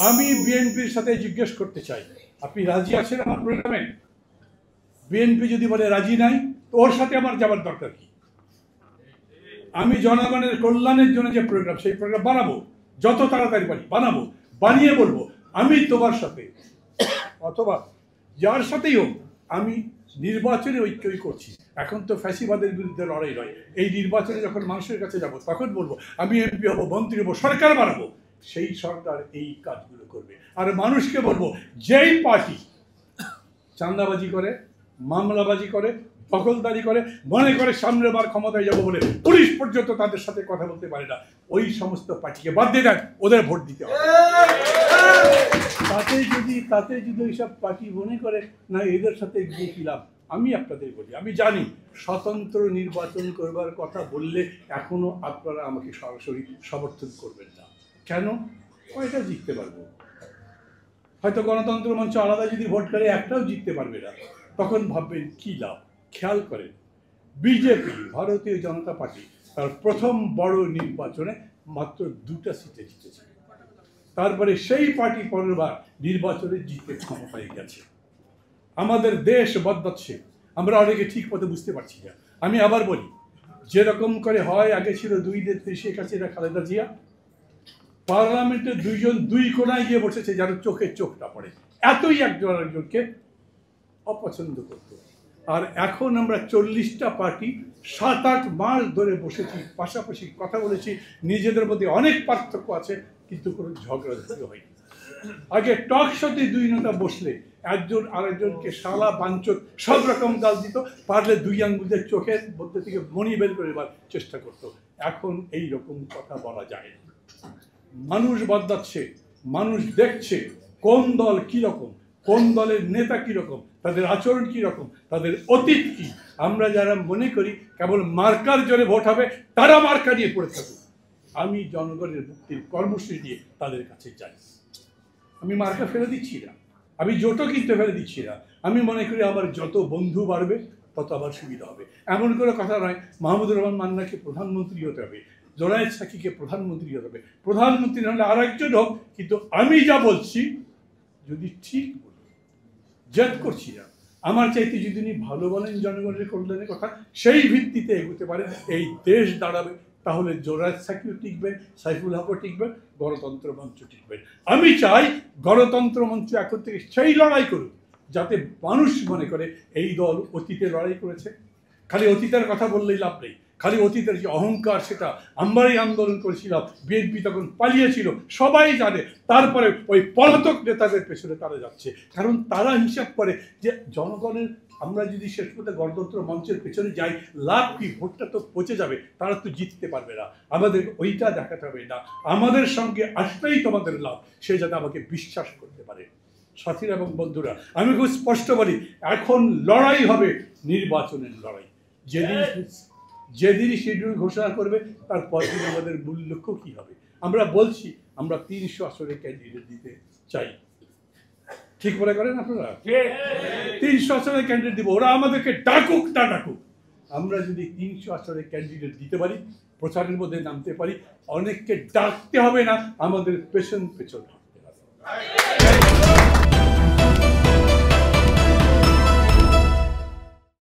আমি বিএনপির সাথে জিজ্ঞেস করতে চাই, আপনি রাজি আছেন আমার প্রোগ্রামে? বিএনপি যদি বলে রাজি নাই, তো ওর সাথে আমার যাবার দরকার কি? আমি জনগণের কল্যাণের জন্য যে প্রোগ্রাম, সেই প্রোগ্রাম বানাবো, যত তাড়াতাড়ি পারি বানাবো, বানিয়ে বলবো আমি তোমার সাথে, অথবা যার সাথেই হোক আমি নির্বাচনে ঐক্যই করছি। এখন তো ফ্যাসিবাদের বিরুদ্ধে লড়াই নয়, এই নির্বাচনে যখন মানুষের কাছে যাব তখন বলবো আমি এমপি হবো, মন্ত্রী হবো, সরকার বানাবো, সেই সরকার এই কাজগুলো করবে। আর মানুষকে বলবো, যেই পার্টি চাঁদাবাজি করে, মামলাবাজি করে, দখলদারি করে, মনে করে সামনের বার ক্ষমতায় যাবো বলে পুলিশ পর্যন্ত তাদের সাথে কথা বলতে পারে না, ওই সমস্ত পার্টিকে বাদ দিয়ে দেন, ওদের ভোট দিতে হবে। তাতে যদি ওইসব পার্টি মনে করে না এদের সাথে গিয়ে কি লাভ, আমি আপনাদের বলি, আমি জানি স্বতন্ত্র নির্বাচন করবার কথা বললে এখনো আপনারা আমাকে সরাসরি সমর্থন করবেন না। কেন? কয়টা জিততে পারবো? হয়তো গণতন্ত্র মঞ্চ আলাদা যদি ভোট করে একটাও জিততে পারবে না, তখন ভাববেন কি লাভ। খেয়াল করেন, বিজেপি, ভারতীয় জনতা পার্টি, তার প্রথম বড় নির্বাচনে মাত্র 2টা সিটে জিতেছে। তারপরে সেই পার্টি পরের বার নির্বাচনে জিতে ক্ষমতায় গেছে। আমাদের দেশ বদলাচ্ছে, আমরা অনেকে ঠিক মতো বুঝতে পারছি না। আমি আবার বলি, যেরকম করে হয়, আগে ছিল 2 নেত্রী, শেখ হাসিনা, খালেদা জিয়া, পার্লামেন্টে 2 জন 2 কোণায় গিয়ে বসেছে যেন চোখে চোখটা পড়ে, এতই একজন আরেকজনকে অপছন্দ করতো। আর এখন আমরা 40টা পার্টি 7-8 মাস ধরে বসেছি, পাশাপাশি কথা বলেছি, নিজেদের মধ্যে অনেক পার্থক্য আছে, কিন্তু কোনো ঝগড়াঝাটি হয়নি। আগে টক শোতে 2 নেতা বসলে একজন আরেকজনকে শালা বাঞ্চত সব রকম গাল দিত, পারলে 2 আঙ্গুলের চোখের মধ্যে থেকে মণি বের করে দেওয়ার চেষ্টা করতো। এখন এই রকম কথা বলা যায় না। মানুষ বদলাচ্ছে, মানুষ দেখছে কোন দল কিরকম, কোন দলের নেতা কিরকম, তাদের আচরণ কিরকম, তাদের অতীত কি। আমরা যারা মনে করি কেবল মার্কার জোরে ভোট হবে, তারা মার্কা নিয়ে পড়ে থাকুক। আমি জনগণের মুক্তির কর্মসূচি দিয়ে তাদের কাছে যাই। আমি মার্কা ফেলে দিচ্ছি না, আমি জোটও কিনতে ফেলে দিচ্ছি না। আমি মনে করি আমার যত বন্ধু বাড়বে তত আমার সুবিধা হবে। এমন করে কথা নয় মাহমুদুর রহমান মান্নাকে প্রধানমন্ত্রী হতে হবে, জোনায়েদ সাকিকে প্রধানমন্ত্রী হতে হবে, প্রধানমন্ত্রী হলে আর একজন হোক, কিন্তু আমি যা বলছি যদি ঠিক বলি, জেদ করছি না। আমার চাইতে যদি উনি ভালো বলেন জনগণের কল্যাণের কথা, সেই ভিত্তিতে এগোতে পারে, এই দেশ দাঁড়াবে, তাহলে জোনায়েদ সাকিও টিকবেন, সাইফুল হকও টিকবেন, গণতন্ত্র মঞ্চ টিকবেন। আমি চাই গণতন্ত্র মঞ্চ এখন থেকে সেই লড়াই করুক যাতে মানুষ মনে করে এই দল অতীতে লড়াই করেছে। খালি অতীতের কথা বললেই লাভ নেই, খালি অতীতের যে অহংকার, সেটা আমরাই আন্দোলন করেছিলাম, বিএনপি তখন পালিয়েছিল, সবাই জানে। তারপরে ওই পলাতক নেতাদের পেছনে তারা যাচ্ছে, কারণ তারা হিসাব করে যে জনগণের, আমরা যদি শেষ পর্যন্ত গণতন্ত্র মঞ্চের পেছনে যাই, লাভ কি? ভোটটা তো পচে যাবে, তারা তো জিততে পারবে না। আমাদের ওইটা দেখাতে হবে না, আমাদের সঙ্গে আসলেই তোমাদের লাভ, সে যাতে আমাকে বিশ্বাস করতে পারে। সাথীরা এবং বন্ধুরা, আমি খুব স্পষ্ট বলি, এখন লড়াই হবে নির্বাচনের লড়াই। যেদিনই শিডিউল ঘোষণা করবে তার পরদিন আমাদের মূল লক্ষ্য কী হবে। আমরা বলছি আমরা 300 আসনে ক্যান্ডিডেট দিতে চাই, ঠিক মনে করেন আপনারা? 300 আসনে ক্যান্ডিডেট দিব, ওরা আমাদেরকে ডাকুক না ডাকুক। আমরা যদি 300 আসনে ক্যান্ডিডেট দিতে পারি, প্রচারের মধ্যে নামতে পারি, অনেককে ডাকতে হবে না, আমাদের পেছন